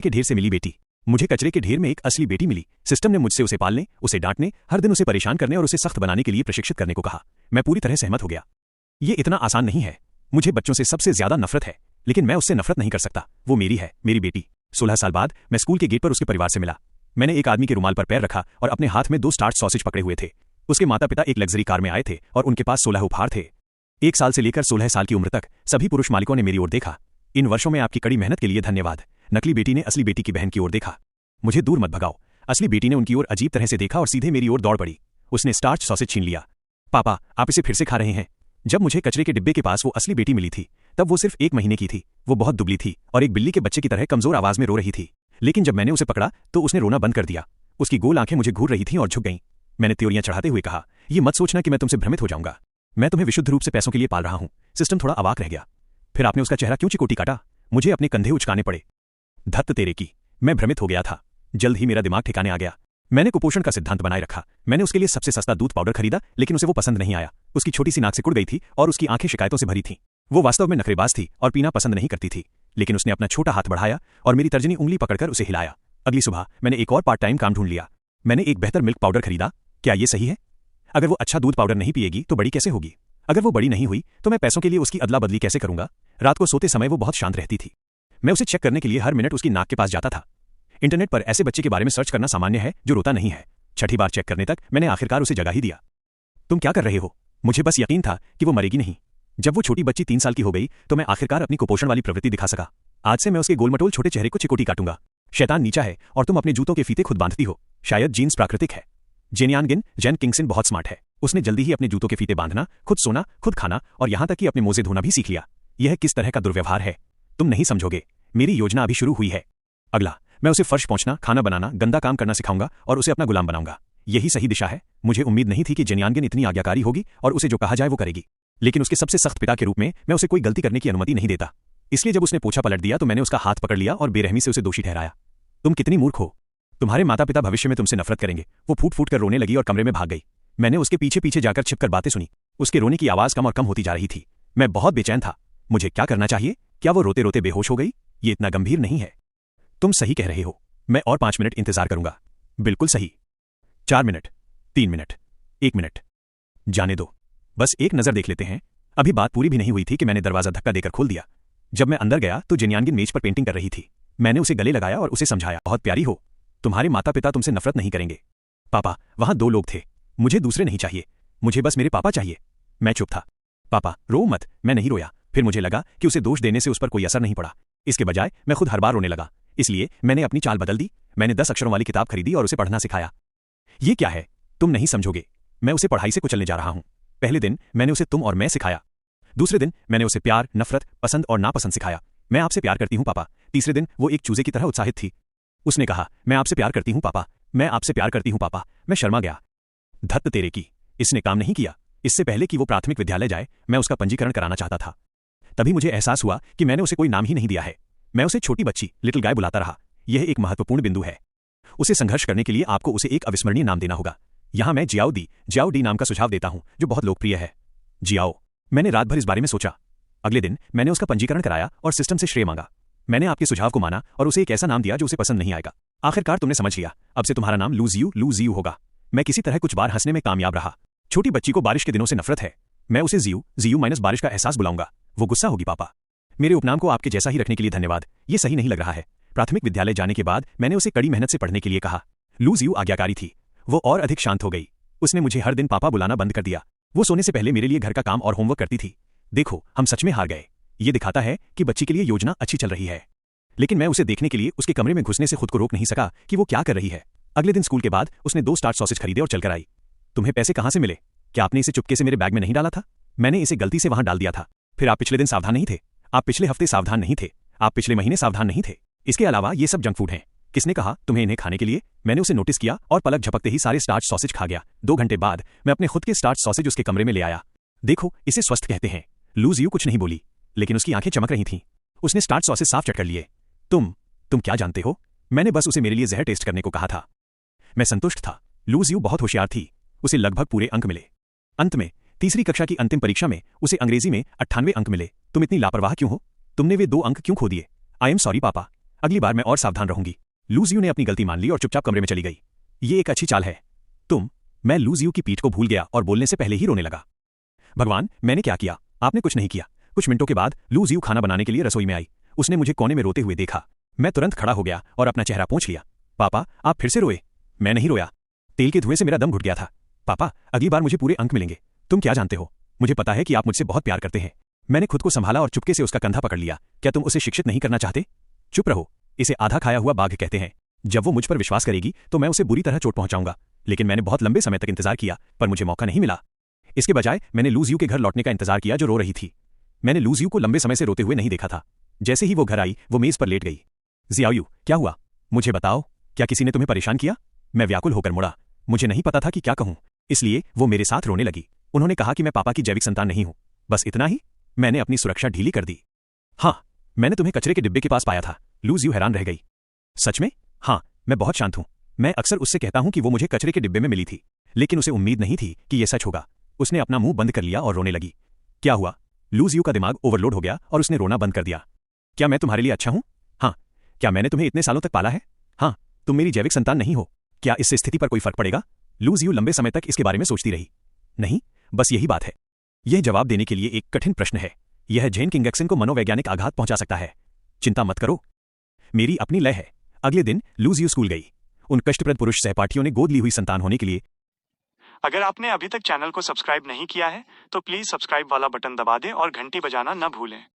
के ढेर से मिली बेटी। मुझे कचरे के ढेर में एक असली बेटी मिली। सिस्टम ने मुझसे उसे पालने, उसे डांटने, हर दिन उसे परेशान करने और उसे सख्त बनाने के लिए प्रशिक्षित करने को कहा। मैं पूरी तरह सहमत हो गया। ये इतना आसान नहीं है। मुझे बच्चों से सबसे ज्यादा नफरत है, लेकिन मैं उससे नफरत नहीं कर सकता। वो मेरी है, मेरी बेटी। 16 साल बाद मैं स्कूल के गेट पर उसके परिवार से मिला। मैंने एक आदमी के रुमाल पर पैर रखा और अपने हाथ में 2 स्टार्च सॉसेज पकड़े हुए थे। उसके माता पिता एक लग्जरी कार में आए थे और उनके पास 16 उपहार थे। 1 साल से लेकर 16 साल की उम्र तक सभी पुरुष मालिकों ने मेरी ओर देखा। इन वर्षों में आपकी कड़ी मेहनत के लिए धन्यवाद। नकली बेटी ने असली बेटी की बहन की ओर देखा। मुझे दूर मत भगाओ। असली बेटी ने उनकी ओर अजीब तरह से देखा और सीधे मेरी ओर दौड़ पड़ी। उसने स्टार्च सॉसेज छीन लिया। पापा, आप इसे फिर से खा रहे हैं? जब मुझे कचरे के डिब्बे के पास वो असली बेटी मिली थी, तब वो सिर्फ 1 महीने की थी। वो बहुत दुबली थी और एक बिल्ली के बच्चे की तरह कमजोर आवाज में रो रही थी। लेकिन जब मैंने उसे पकड़ा तो उसने रोना बंद कर दिया। उसकी गोल आंखें मुझे घूर रही थीं और झुक गईं। मैंने त्योरियां चढ़ाते हुए कहा, ये मत सोचना कि मैं तुमसे भ्रमित हो जाऊंगा। मैं तुम्हें विशुद्ध रूप से पैसों के लिए पाल रहा हूं। सिस्टम थोड़ा अवाक रह गया। फिर आपने उसका चेहरा क्यों चिकोटी काटा? मुझे अपने कंधे उचकाने पड़े। धत्त तेरे की, मैं भ्रमित हो गया था। जल्द ही मेरा दिमाग ठिकाने आ गया। मैंने कुपोषण का सिद्धांत बनाए रखा। मैंने उसके लिए सबसे सस्ता दूध पाउडर खरीदा, लेकिन उसे वो पसंद नहीं आया। उसकी छोटी सी नाक सिकुड़ गई थी और उसकी आंखें शिकायतों से भरी थीं। वो वास्तव में नखरेबाज थी और पीना पसंद नहीं करती थी। लेकिन उसने अपना छोटा हाथ बढ़ाया और मेरी तर्जनी उंगली पकड़कर उसे हिलाया। अगली सुबह मैंने एक और पार्ट टाइम काम ढूंढ लिया। मैंने एक बेहतर मिल्क पाउडर खरीदा। क्या ये सही है? अगर वो अच्छा दूध पाउडर नहीं पिएगी तो बड़ी कैसे होगी? अगर वो बड़ी नहीं हुई तो मैं पैसों के लिए उसकी अदला बदली कैसे करूंगा? रात को सोते समय वो बहुत शांत रहती थी। मैं उसे चेक करने के लिए हर मिनट उसकी नाक के पास जाता था। इंटरनेट पर ऐसे बच्चे के बारे में सर्च करना सामान्य है जो रोता नहीं है। 6ठी बार चेक करने तक मैंने आखिरकार उसे जगा ही दिया। तुम क्या कर रहे हो? मुझे बस यकीन था कि वो मरेगी नहीं। जब वो छोटी बच्ची 3 साल की हो गई तो मैं आखिरकार अपनी कुपोषण वाली प्रवृत्ति दिखा सका। आज से मैं उसके गोलमटोल छोटे चेहरे को चिकोटी काटूंगा। शैतान नीचा है और तुम अपने जूतों के फीते खुद बांधती हो। शायद जीन्स प्राकृतिक है। जेन किंगसन बहुत स्मार्ट है। उसने जल्दी ही अपने जूतों के फीते बांधना, खुद सोना, खुद खाना और यहां तक कि अपने मोजे धोना भी सीख लिया। यह किस तरह का दुर्व्यवहार है? तुम नहीं समझोगे। मेरी योजना अभी शुरू हुई है। अगला, मैं उसे फर्श पोंछना, खाना बनाना, गंदा काम करना सिखाऊंगा और उसे अपना गुलाम बनाऊंगा। यही सही दिशा है। मुझे उम्मीद नहीं थी कि जेनियानगिन इतनी आज्ञाकारी होगी और उसे जो कहा जाए वो करेगी। लेकिन उसके सबसे सख्त पिता के रूप में मैं उसे कोई गलती करने की अनुमति नहीं देता। इसलिए जब उसने पोछा पलट दिया तो मैंने उसका हाथ पकड़ लिया और बेरहमी से उसे दोषी ठहराया। तुम कितनी मूर्ख हो। तुम्हारे माता पिता भविष्य में तुमसे नफरत करेंगे। वो फूट फूट कर रोने लगी और कमरे में भाग गई। मैंने उसके पीछे पीछे जाकर छिपकर बातें सुनी। उसके रोने की आवाज कम और कम होती जा रही थी। मैं बहुत बेचैन था। मुझे क्या करना चाहिए? क्या वो रोते रोते बेहोश हो गई? ये इतना गंभीर नहीं है। तुम सही कह रहे हो। मैं और 5 मिनट इंतजार करूंगा। बिल्कुल सही। 4 मिनट, 3 मिनट, 1 मिनट। जाने दो, बस एक नजर देख लेते हैं। अभी बात पूरी भी नहीं हुई थी कि मैंने दरवाजा धक्का देकर खोल दिया। जब मैं अंदर गया तो जेनियानगिन मेज पर पेंटिंग कर रही थी। मैंने उसे गले लगाया और उसे समझाया, बहुत प्यारी हो। तुम्हारे माता पिता तुमसे नफरत नहीं करेंगे। पापा, वहां 2 लोग थे। मुझे दूसरे नहीं चाहिए। मुझे बस मेरे पापा चाहिए। मैं चुप था। पापा, रो मत। मैं नहीं रोया। फिर मुझे लगा कि उसे दोष देने से उस पर कोई असर नहीं पड़ा। इसके बजाय मैं खुद हर बार रोने लगा। इसलिए मैंने अपनी चाल बदल दी। मैंने 10 अक्षरों वाली किताब खरीदी और उसे पढ़ना सिखाया। ये क्या है? तुम नहीं समझोगे। मैं उसे पढ़ाई से कुचलने जा रहा हूं। पहले दिन मैंने उसे तुम और मैं सिखाया। दूसरे दिन मैंने उसे प्यार, नफरत, पसंद और नापसंद सिखाया। मैं आपसे प्यार करती हूं पापा। तीसरे दिन वो एक चूजे की तरह उत्साहित थी। उसने कहा, मैं आपसे प्यार करती हूं पापा। मैं आपसे प्यार करती हूं पापा। मैं शर्मा गया। धत्त तेरे की, इसने काम नहीं किया। इससे पहले कि वो प्राथमिक विद्यालय जाए मैं उसका पंजीकरण कराना चाहता था। तभी मुझे एहसास हुआ कि मैंने उसे कोई नाम ही नहीं दिया है। मैं उसे छोटी बच्ची, लिटिल गाय बुलाता रहा। यह एक महत्वपूर्ण बिंदु है। उसे संघर्ष करने के लिए आपको उसे एक अविस्मरणीय नाम देना होगा। यहां मैं जियाओ डी नाम का सुझाव देता हूं जो बहुत लोकप्रिय है। जियाओ। मैंने रात भर इस बारे में सोचा। अगले दिन मैंने उसका पंजीकरण कराया और सिस्टम से श्रेय मांगा। मैंने आपके सुझाव को माना और उसे एक ऐसा नाम दिया जो उसे पसंद नहीं आएगा। आखिरकार तुमने समझ लिया। अब से तुम्हारा नाम लूज यू होगा। मैं किसी तरह कुछ बार हंसने में कामयाब रहा। छोटी बच्ची को बारिश के दिनों से नफरत है। मैं उसे जीयू माइनस बारिश का एहसास बुलाऊंगा। वो गुस्सा होगी। पापा, मेरे उपनाम को आपके जैसा ही रखने के लिए धन्यवाद। ये सही नहीं लग रहा है। प्राथमिक विद्यालय जाने के बाद मैंने उसे कड़ी मेहनत से पढ़ने के लिए कहा। लूज यू आज्ञाकारी थी। वो और अधिक शांत हो गई। उसने मुझे हर दिन पापा बुलाना बंद कर दिया। वो सोने से पहले मेरे लिए घर का काम और होमवर्क करती थी। देखो, हम सच में हार गए। ये दिखाता है कि बच्ची के लिए योजना अच्छी चल रही है। लेकिन मैं उसे देखने के लिए उसके कमरे में घुसने से खुद को रोक नहीं सका कि वो क्या कर रही है। अगले दिन स्कूल के बाद उसने 2 स्टार्च सॉसेज खरीदे और चलकर आई। तुम्हें पैसे कहां से मिले? क्या आपने इसे चुपके से मेरे बैग में नहीं डाला था? मैंने इसे गलती से वहां डाल दिया था। फिर आप पिछले दिन सावधान नहीं थे। आप पिछले हफ्ते सावधान नहीं थे। आप पिछले महीने सावधान नहीं थे। इसके अलावा ये सब जंक फूड हैं। किसने कहा तुम्हें इन्हें खाने के लिए? मैंने उसे नोटिस किया और पलक झपकते ही सारे स्टार्च सॉसेज खा गया। 2 घंटे बाद मैं अपने खुद के स्टार्च सॉसेज उसके कमरे में ले आया। देखो, इसे स्वस्थ कहते हैं। लूज यू कुछ नहीं बोली, लेकिन उसकी आंखें चमक रही थीं। उसने स्टार्च सॉसेज साफ चट कर लिए। तुम क्या जानते हो? मैंने बस उसे मेरे लिए जहर टेस्ट करने को कहा था। मैं संतुष्ट था। लूज यू बहुत होशियार थी। उसे लगभग पूरे अंक मिले। अंत में तीसरी कक्षा की अंतिम परीक्षा में उसे अंग्रेजी में 98 अंक मिले। तुम इतनी लापरवाह क्यों हो? तुमने वे 2 अंक क्यों खो दिए? आई एम सॉरी पापा। अगली बार मैं और सावधान रहूंगी। लूजियो ने अपनी गलती मान ली और चुपचाप कमरे में चली गई। ये एक अच्छी चाल है। मैं लूजियो की पीठ को भूल गया और बोलने से पहले ही रोने लगा। भगवान, मैंने क्या किया? आपने कुछ नहीं किया। कुछ मिनटों के बाद लूजियो खाना बनाने के लिए रसोई में आई। उसने मुझे कोने में रोते हुए देखा। मैं तुरंत खड़ा हो गया और अपना चेहरा पोंछ लिया। पापा, आप फिर से रोए? मैं नहीं रोया। तेल के धुएं से मेरा दम घुट गया था। पापा, अगली बार मुझे पूरे अंक मिलेंगे। तुम क्या जानते हो? मुझे पता है कि आप मुझसे बहुत प्यार करते हैं। मैंने खुद को संभाला और चुपके से उसका कंधा पकड़ लिया। क्या तुम उसे शिक्षित नहीं करना चाहते? चुप रहो। इसे आधा खाया हुआ बाघ कहते हैं। जब वो मुझ पर विश्वास करेगी तो मैं उसे बुरी तरह चोट पहुंचाऊंगा। लेकिन मैंने बहुत लंबे समय तक इंतजार किया, पर मुझे मौका नहीं मिला। इसके बजाय मैंने लूजियो के घर लौटने का इंतजार किया जो रो रही थी। मैंने लूजियो को लंबे समय से रोते हुए नहीं देखा था। जैसे ही वो घर आई, वो मेज पर लेट गई। जियाओयू, क्या हुआ? मुझे बताओ, क्या किसी ने तुम्हें परेशान किया? मैं व्याकुल होकर मुड़ा। मुझे नहीं पता था कि क्या कहूं, इसलिए वो मेरे साथ रोने लगी। उन्होंने कहा कि मैं पापा की जैविक संतान नहीं हूं। बस इतना ही। मैंने अपनी सुरक्षा ढीली कर दी। हाँ, मैंने तुम्हें कचरे के डिब्बे के पास पाया था। लूजियो हैरान रह गई। सच में? हाँ, मैं बहुत शांत हूं। मैं अक्सर उससे कहता हूं कि वो मुझे कचरे के डिब्बे में मिली थी, लेकिन उसे उम्मीद नहीं थी कि यह सच होगा। उसने अपना मुंह बंद कर लिया और रोने लगी। क्या हुआ? लूजियो का दिमाग ओवरलोड हो गया और उसने रोना बंद कर दिया। क्या मैं तुम्हारे लिए अच्छा हूं? हाँ। क्या मैंने तुम्हें इतने सालों तक पाला है? हाँ। तुम मेरी जैविक संतान नहीं हो। क्या इससे स्थिति पर कोई फर्क पड़ेगा? लूजियो लंबे समय तक इसके बारे में सोचती रही। नहीं, बस यही बात है। यह जवाब देने के लिए एक कठिन प्रश्न है। यह जेन किंगक्सन को मनोवैज्ञानिक आघात पहुंचा सकता है। चिंता मत करो, मेरी अपनी लय है। अगले दिन लूजियो स्कूल गई। उन कष्टप्रद पुरुष सहपाठियों ने गोद ली हुई संतान होने के लिए। अगर आपने अभी तक चैनल को सब्सक्राइब नहीं किया है तो प्लीज सब्सक्राइब वाला बटन दबा दें और घंटी बजाना न भूलें।